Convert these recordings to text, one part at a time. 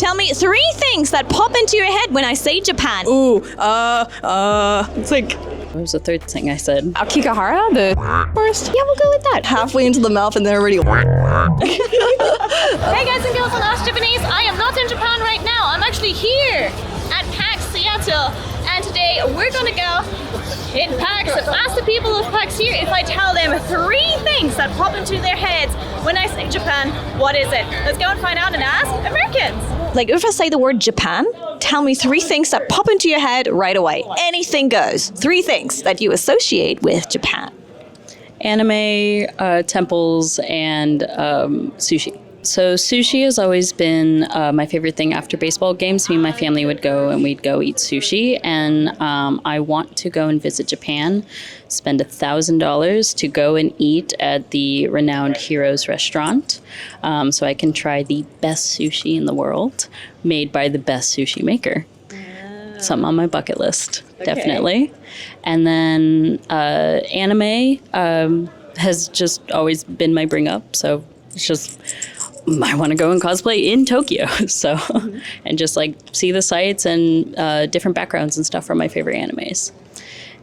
Tell me 3 things that pop into your head when I say Japan. It's like, What was the third thing I said? Akigahara, the forest. Yeah, we'll go with that. Halfway into the mouth and they're already. Hey guys and girls on Ask Japanese, I am not in Japan right now. I'm actually here at PAX Seattle, and today we're gonna go hit PAX and ask the people of PAX here if I tell them 3 things that pop into their heads when I say Japan. What is it? Let's go and find out and ask Americans. Like, if I say the word Japan, tell me 3 things that pop into your head right away. Anything goes. 3 things that you associate with Japan. Anime, temples, and sushi. So sushi has always been my favorite thing after baseball games. Me and my family would go and we'd go eat sushi. And I want to go and visit Japan, spend $1,000 to go and eat at the renowned Heroes restaurant so I can try the best sushi in the world made by the best sushi maker. Something on my bucket list, definitely. And then anime has just always been my bring up. So it's just, I want to go and cosplay in Tokyo. So, and just like see the sights and different backgrounds and stuff from my favorite animes.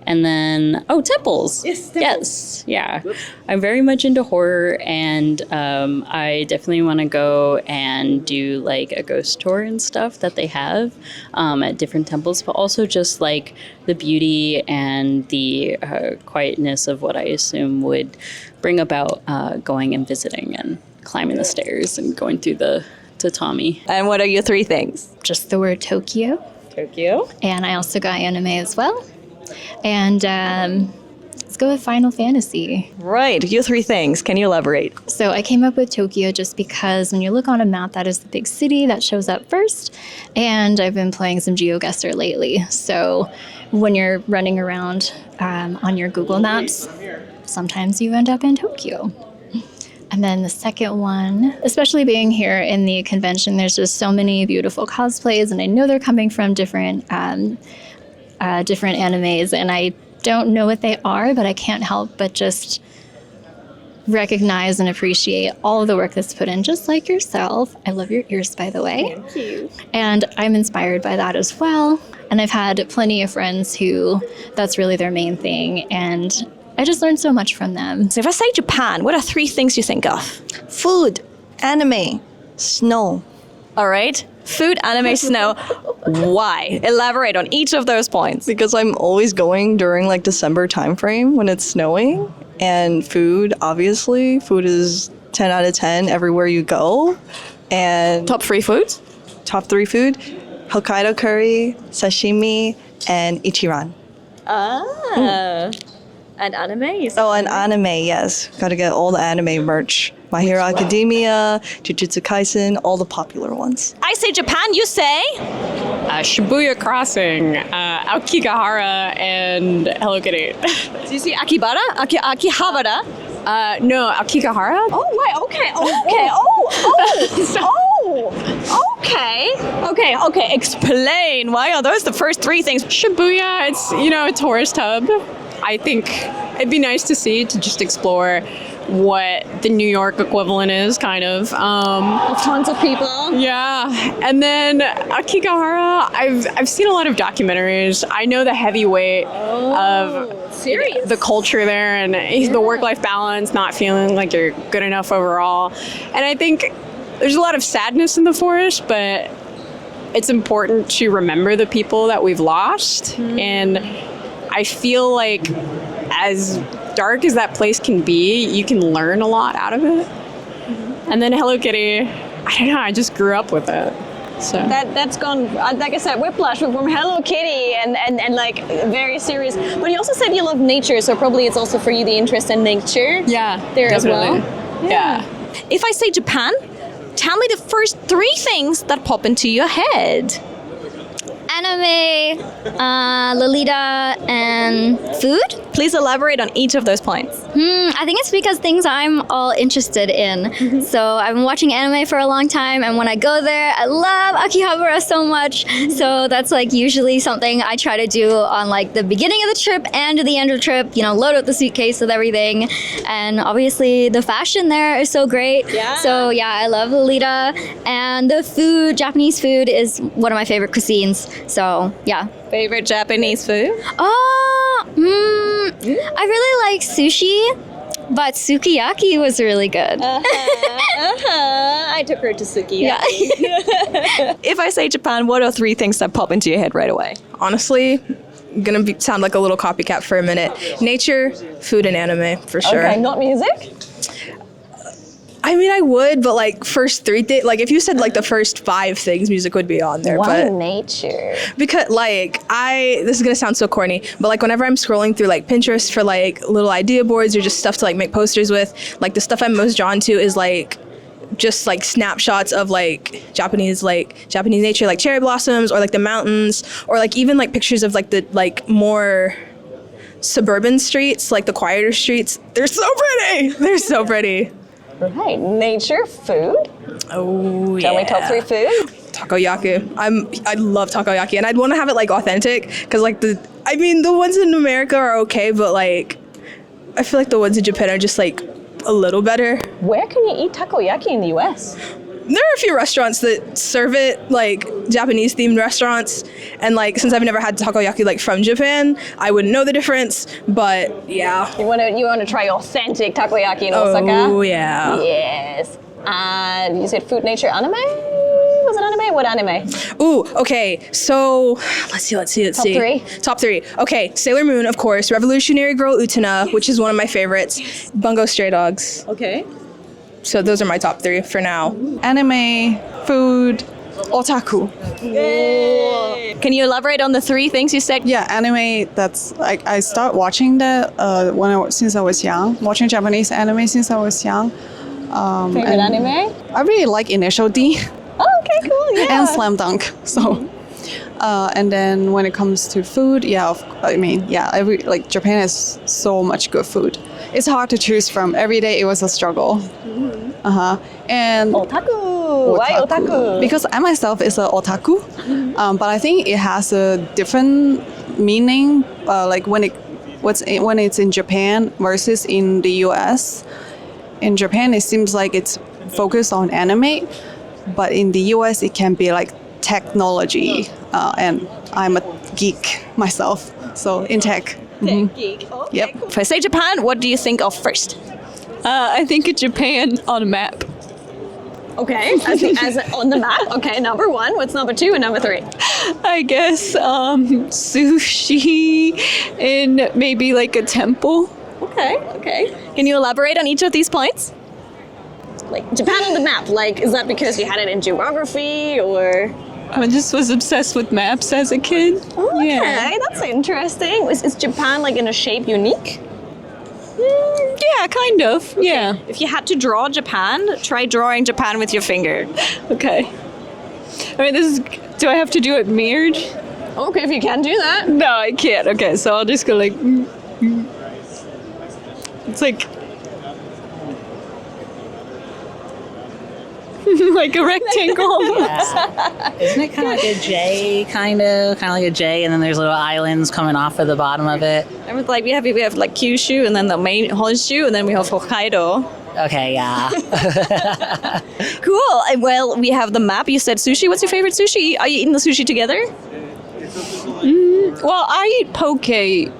And then, temples. Yes, yeah. I'm very much into horror, and I definitely want to go and do like a ghost tour and stuff that they have at different temples, but also just like the beauty and the quietness of what I assume would bring about going and visiting and climbing the stairs and going through the tatami. And what are your 3 things? Just the word Tokyo. Tokyo. And I also got anime as well. And let's go with Final Fantasy. Right, your 3 things. Can you elaborate? So I came up with Tokyo just because when you look on a map, that is the big city that shows up first. And I've been playing some GeoGuessr lately. So when you're running around on your Google Maps, sometimes you end up in Tokyo. And then the second one, especially being here in the convention, there's just so many beautiful cosplays, and I know they're coming from different animes, and I don't know what they are, but I can't help but just recognize and appreciate all of the work that's put in, just like yourself. I love your ears, by the way. Thank you. And I'm inspired by that as well. And I've had plenty of friends who that's really their main thing, and I just learned so much from them. So if I say Japan, what are 3 things you think of? Food, anime, snow. All right. Food, anime, snow. Why? Elaborate on each of those points. Because I'm always going during like December timeframe when it's snowing. And food, obviously, food is 10 out of 10 everywhere you go. And Top 3 foods? top 3 food, Hokkaido curry, sashimi, and ichiran. And anime? Oh, and anime, yes. Gotta get all the anime merch. My Hero Academia, Jujutsu Kaisen, all the popular ones. I say Japan, you say? Shibuya Crossing, Aokigahara, and Hello Kitty. Do you see Akibara? Akihabara? No, Aokigahara? Oh, right, okay. Okay. Explain. Why are those the first 3 things? Shibuya, it's, a tourist hub. I think it'd be nice to see, to just explore what the New York equivalent is, kind of. Tons of people. Yeah, and then Akigahara, I've seen a lot of documentaries. I know the heavy weight of the culture there and the work-life balance, not feeling like you're good enough overall. And I think there's a lot of sadness in the forest, but it's important to remember the people that we've lost. And I feel like as dark as that place can be, you can learn a lot out of it. And then Hello Kitty, I don't know, I just grew up with it. So That's gone, like I said, whiplash from Hello Kitty and like very serious. But you also said you love nature, so probably it's also for you the interest in nature. yeah, There definitely. as well. Yeah. If I say Japan, tell me the first 3 things that pop into your head. Anime, Lolita, and food. Please elaborate on each of those points. I think it's because things I'm all interested in. So I've been watching anime for a long time, and when I go there, I love Akihabara so much. So that's like usually something I try to do on like the beginning of the trip and the end of the trip. You know, load up the suitcase with everything, and obviously the fashion there is so great. Yeah. So yeah, I love Lolita, and the food, Japanese food, is one of my favorite cuisines. So yeah. Favorite Japanese food? I really like sushi, but sukiyaki was really good. I took her to Sukiyaki. If I say Japan, what are 3 things that pop into your head right away? Honestly, sound like a little copycat for a minute. Nature, food, and anime, for sure. Okay, not music? I mean, I would, but like first 3 things, like if you said like the first 5 things, music would be on there. Why But nature? because like this is gonna sound so corny, but like whenever I'm scrolling through like Pinterest for like little idea boards or just stuff to like make posters with, like the stuff I'm most drawn to is like just like snapshots of like Japanese nature, like cherry blossoms or like the mountains, or like even like pictures of like the like more suburban streets, like the quieter streets. They're so pretty. They're so pretty. Right, nature, food. Oh yeah. Tell me top 3 food. Takoyaki. I love takoyaki, and I'd want to have it like authentic, because like the ones in America are okay, but like I feel like the ones in Japan are just like a little better. Where can you eat takoyaki in the US? There are a few restaurants that serve it, like Japanese themed restaurants, and like since I've never had takoyaki like from Japan, I wouldn't know the difference, but yeah. You want to try authentic takoyaki in Osaka? Oh yeah. Yes. And you said food, nature, anime? Was it anime? What anime? Ooh, okay. So let's see. Top 3? Top 3. Okay, Sailor Moon, of course. Revolutionary Girl Utena, which is one of my favorites. Bungo Stray Dogs. Okay. So those are my top 3 for now. Anime, food, otaku. Can you elaborate on the 3 things you said? Yeah, anime. That's like I started watching that since I was young. Watching Japanese anime since I was young. Favorite anime? I really like Initial D Oh, okay, cool. Yeah. and Slam Dunk. So, and then when it comes to food, like Japan has so much good food. It's hard to choose from. Every day it was a struggle. And Otaku. Why otaku? because I myself is an otaku, but I think it has a different meaning. Like when it's in Japan versus in the U.S. In Japan, it seems like it's focused on anime, but in the U.S. it can be like technology, and I'm a geek myself, so in tech. Geek. Okay, Yep. cool. If I say Japan, what do you think of first? I think of Japan on a map. Okay, as on the map. Okay, number 1. What's number 2 and number 3? I guess sushi in maybe like a temple. Okay. Can you elaborate on each of these points? Like Japan on the map. Like, is that because you had it in geography or? I just was obsessed with maps as a kid. Okay, that's interesting. Is Japan like in a shape unique? Yeah, kind of. Yeah. If you had to draw Japan, try drawing Japan with your finger. Okay. I mean, do I have to do it mirrored? Okay, if you can do that. No, I can't. Okay, so I'll just go like. It's like. Like a rectangle. Yeah. Isn't it kind of like a J, kind of like a J, and then there's little islands coming off of the bottom of it? And it's like we have like Kyushu, and then the main Honshu, and then we have Hokkaido. Okay, yeah. Cool. And well, we have the map. You said sushi. What's your favorite sushi? Are you eating the sushi together? Well, I eat poke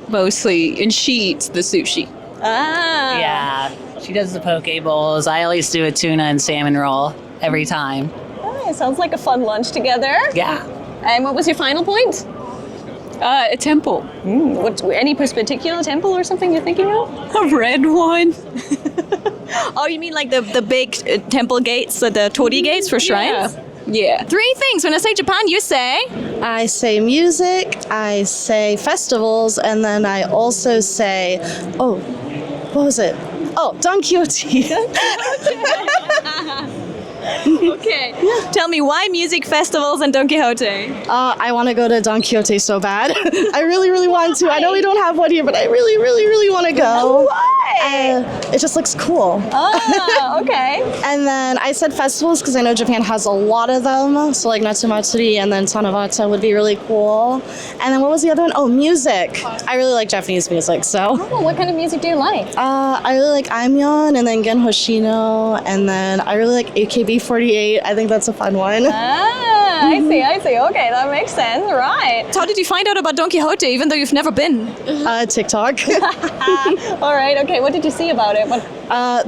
mostly, and she eats the sushi. Ah. Yeah, she does the poke bowls. I always do a tuna and salmon roll every time. Nice. Sounds like a fun lunch together. Yeah. And what was your final point? A temple. Any particular temple or something you're thinking of? A red one. Oh, you mean like the big temple gates, the torii gates for shrines? Yeah. 3 things. When I say Japan, you say? I say music, I say festivals, and then I also say, what was it? Oh, Don Quixote. Okay. Tell me, why music festivals and Don Quixote? I want to go to Don Quixote so bad. I really, really want to. I know we don't have one here, but I really, really, really want to go. Why? It just looks cool. Oh, okay. And then I said festivals because I know Japan has a lot of them. So like Natsumatsuri and then Tanabata would be really cool. And then what was the other one? Oh, music. I really like Japanese music, so. Oh, what kind of music do you like? I really like Aimyon and then Gen Hoshino. And then I really like AKB48. I think that's a fun one. I see. Okay, that makes sense. Right. How did you find out about Don Quixote, even though you've never been? TikTok. All right. Okay. What did you see about it?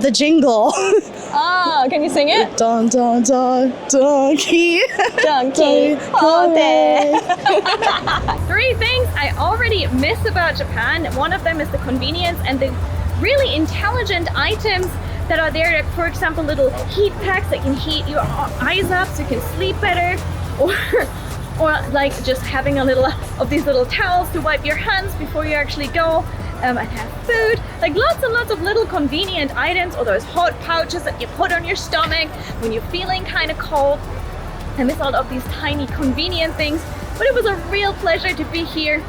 The jingle. Oh, can you sing it? Don, don, don, donkey. Don Quixote. 3 things I already miss about Japan. One of them is the convenience and the really intelligent items that are there. Like, for example, little heat packs that can heat your eyes up so you can sleep better, or like just having a little of these little towels to wipe your hands before you actually go and have food. Like lots and lots of little convenient items, or those hot pouches that you put on your stomach when you're feeling kind of cold. I miss all of these tiny convenient things, but it was a real pleasure to be here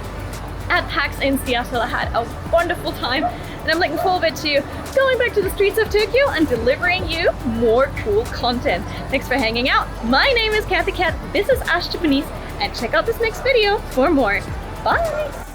at PAX in Seattle. I had a wonderful time, and I'm looking forward to going back to the streets of Tokyo and delivering you more cool content. Thanks for hanging out. My name is Kathy Cat. This is Ash Japanese, and check out this next video for more. Bye!